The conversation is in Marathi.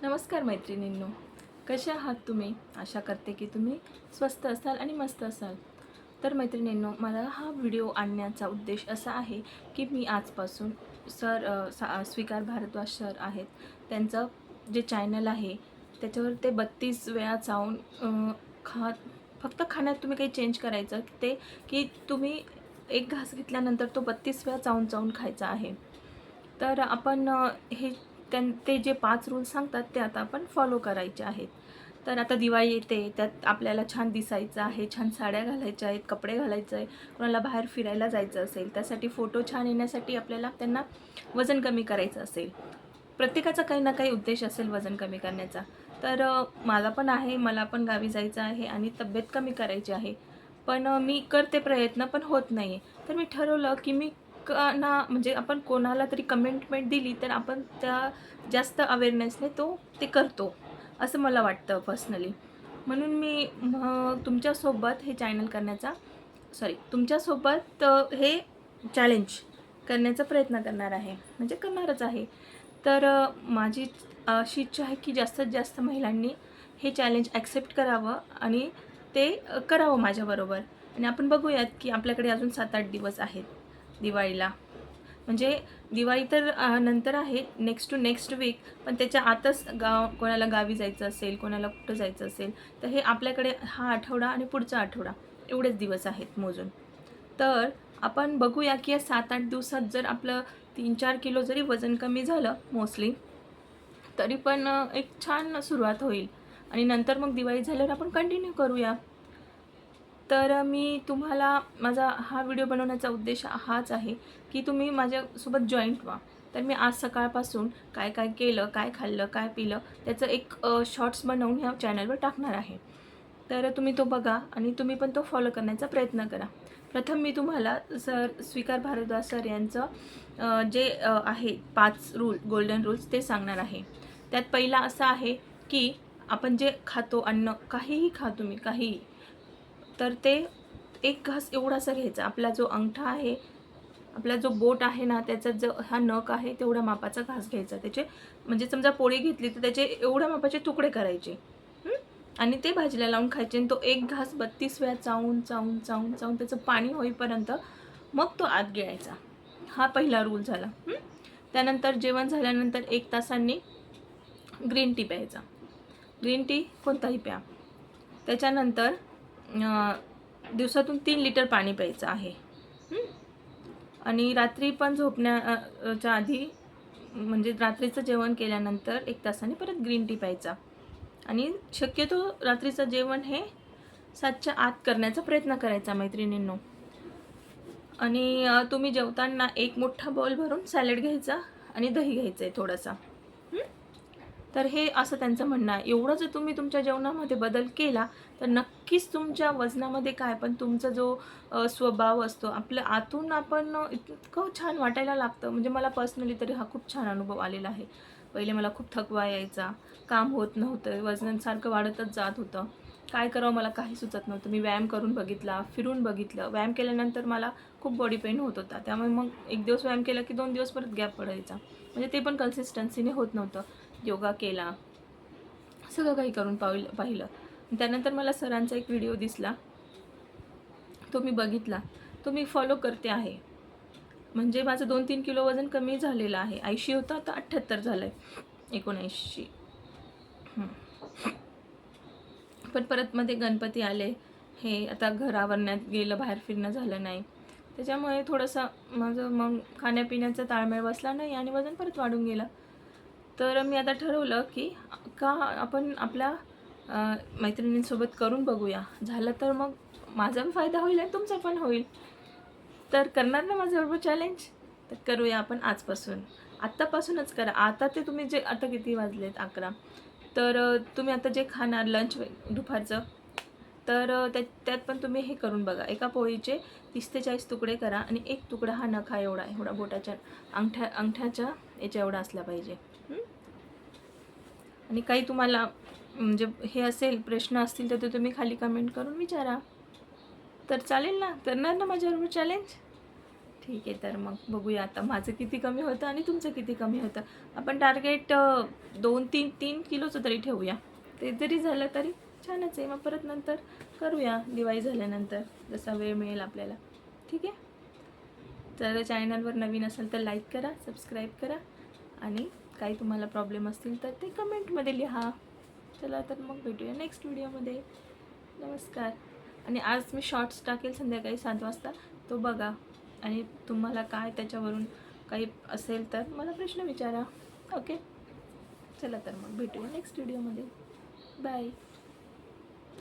नमस्कार मैत्रिणींनो, कशा आहात तुम्ही? आशा करते की तुम्ही स्वस्त असाल आणि मस्त असाल. तर मैत्रिणींनो, मला हा व्हिडिओ आणण्याचा उद्देश असा आहे की मी आजपासून स्वीकार भारद्वाज सर आहेत, त्यांचं जे चॅनल आहे त्याच्यावर ते 32 वेळा चावून फक्त खाण्यात तुम्ही काही चेंज करायचं ते की तुम्ही एक घास घेतल्यानंतर तो 32 वेळा चावून चावून खायचा आहे. तर आपण ते जे 5 रूल्स सांगतात ते आता आपण फॉलो करायचे आहेत. तर आता दिवाळी येते, त्यात आपल्याला छान दिसायचं आहे, छान साड्या घालायच्या आहेत, कपडे घालायचं आहे, कोणाला बाहेर फिरायला जायचं असेल, त्यासाठी फोटो छान येण्यासाठी आपल्याला त्यांना वजन कमी करायचं असेल. प्रत्येकाचा काही ना काही उद्देश असेल वजन कमी करण्याचा. तर माझा पण आहे, मला पण गावी जायचं आहे आणि तब्येत कमी करायची आहे. पण मी करते प्रयत्न, पण होत नाही आहे. तर मी ठरवलं की मी म्हणजे आपण कोणाला तरी कमेंटमेंट दिली तर आपण त्या जास्त अवेअरनेसने ते करतो, असं मला वाटतं पर्सनली. म्हणून मी तुमच्यासोबत हे चॅनल करण्याचा तुमच्यासोबत हे चॅलेंज करण्याचा प्रयत्न करणार आहे, म्हणजे करणारच आहे. तर माझी अशी इच्छा आहे की जास्तीत जास्त महिलांनी हे चॅलेंज ॲक्सेप्ट करावं आणि ते करावं माझ्याबरोबर. आणि आपण बघूयात की आपल्याकडे अजून 7-8 दिवस आहेत दिवाळीला. म्हणजे दिवाळी तर नंतर आहे, नेक्स्ट टू नेक्स्ट वीक. पण त्याच्या आतच कोणाला गावी जायचं असेल, कोणाला कुठं जायचं असेल, तर हे आपल्याकडे हा आठवडा आणि पुढचा आठवडा एवढेच दिवस आहेत मोजून. तर आपण बघूया की या 7-8 दिवसात जर आपलं 3-4 किलो जरी वजन कमी झालं मोस्टली, तरी पण एक छान सुरुवात होईल. आणि नंतर मग दिवाळी झाल्यावर आपण कंटिन्यू करूया. तर मी तुम्हाला माझा हा व्हिडिओ बनवण्याचा उद्देश हाच आहे की तुम्ही माझ्यासोबत जॉईंट व्हा. तर मी आज सकाळपासून काय काय केलं, काय खाल्लं, काय पिलं, त्याचं एक शॉर्ट्स बनवून ह्या चॅनलवर टाकणार आहे. तर तुम्ही तो बघा आणि तुम्ही पण तो फॉलो करण्याचा प्रयत्न करा. प्रथम मी तुम्हाला स्वीकार भारद्वाज सर यांचं जे आहे 5 गोल्डन रूल्स ते सांगणार आहे. त्यात पहिला असा आहे की आपण जे खातो अन्न, काहीही खा तुम्ही, काहीही, तर ते एक घास एवढासा घ्यायचा. आपला जो अंगठा आहे, आपला जो बोट आहे ना, त्याचा जो हा नख आहे तेवढ्या मापाचा घास घ्यायचा. त्याचे म्हणजे समजा पोळी घेतली तर त्याचे एवढ्या मापाचे तुकडे करायचे. आणि ते भाजीला लावून खायचे. आणि तो एक घास 32 वेळा चावून चावून चावून चावून त्याचं पाणी होईपर्यंत मग तो आत गिळायचा. हा पहिला रूल झाला. त्यानंतर जेवण झाल्यानंतर 1 तासांनी ग्रीन टी प्यायचा. ग्रीन टी कोणताही प्या. त्याच्यानंतर दिवसातून 3 लिटर पाणी प्यायचं आहे. आणि रात्री पण झोपण्याच्या आधी, म्हणजे रात्रीचं जेवण केल्यानंतर 1 तासाने परत ग्रीन टी प्यायचा. आणि शक्यतो रात्रीचं जेवण हे 7च्या आत करण्याचा प्रयत्न करायचा मैत्रिणींनो. आणि तुम्ही जेवताना एक मोठा बाउल भरून सॅलड घ्यायचा आणि दही घ्यायचं आहे थोडासा. तर हे असं त्यांचं म्हणणं आहे. एवढं जर तुम्ही तुमच्या जेवणामध्ये बदल केला तर नक्कीच तुमच्या वजनामध्ये काय, पण तुमचा जो स्वभाव असतो, आपल्या आतून आपण इतकं छान वाटायला लागतं. म्हणजे मला पर्सनली तरी हा खूप छान अनुभव आलेला आहे. पहिले मला खूप थकवा यायचा, काम होत नव्हतं, वजन सारखं वाढतच जात होतं. काय करावं मला काही सुचत नव्हतं. मी व्यायाम करून बघितला, फिरून बघितलं. व्यायाम केल्यानंतर मला खूप बॉडी पेन होत होता. त्यामुळे मग 1 दिवस व्यायाम केला की 2 दिवस परत गॅप पडायचा. म्हणजे ते पण कन्सिस्टन्सीने होत नव्हतं. योगा केला, सगळं काही करून पाहिलं. त्यानंतर मला सरांचा एक व्हिडिओ दिसला, तो मी बघितला, तो मी फॉलो करते आहे. म्हणजे माझं 2-3 किलो वजन कमी झालेलं आहे. 80 होतं, आता 78 झालं आहे, 79. पण परत मध्ये गणपती आले, हे आता घर आवरण्यात गेलं, बाहेर फिरणं झालं नाही. त्याच्यामुळे थोडंसं माझं मग खाण्यापिण्याचा ताळमेळ बसला नाही आणि वजन परत वाढून गेलं. तर मी आता ठरवलं की आपण आपल्या मैत्रिणींसोबत करून बघूया. झालं तर मग माझा पण फायदा होईल आणि तुमचा पण होईल. तर करणार ना माझ्याबरोबर चॅलेंज? तर करूया आपण आजपासून. आत्तापासूनच करा. आता ते तुम्ही जे, आता किती वाजलेत 11, तर तुम्ही आता जे खाणार लंच दुपारचं, तर त्यात पण तुम्ही हे करून बघा. एका पोळीचे 30 ते 40 तुकडे करा आणि एक तुकडा हा नखा एवढा बोटाच्या अंगठ्याच्या याच्या एवढा असला पाहिजे. आणि काही तुम्हाला म्हणजे हे असेल, प्रश्न असतील, तर ते तुम्ही खाली कमेंट करून विचारा. तर चालेल ना? करणार ना माझ्याबरोबर चॅलेंज? ठीक आहे, तर मग बघूया आता माझं किती कमी होतं आणि तुमचं किती कमी होतं. आपण टार्गेट 2-3 किलोचं तरी ठेवूया. ते जरी झालं तरी छानच आहे. मग परत नंतर करूया दिवाळी झाल्यानंतर, जसा वेळ मिळेल आपल्याला. ठीक आहे. जर चॅनलवर नवीन असेल तर लाईक करा, सबस्क्राईब करा आणि काही तुम्हाला प्रॉब्लेम असतील तर ते कमेंटमध्ये लिहा. चला तर मग भेटूया नेक्स्ट व्हिडिओमध्ये. नमस्कार. आणि आज मी शॉर्ट्स टाकेल संध्याकाळी 7 वाजता, तो बघा. आणि तुम्हाला काय त्याच्यावरून काही असेल तर मला प्रश्न विचारा. ओके. चला तर मग भेटूया नेक्स्ट व्हिडिओमध्ये. बाय.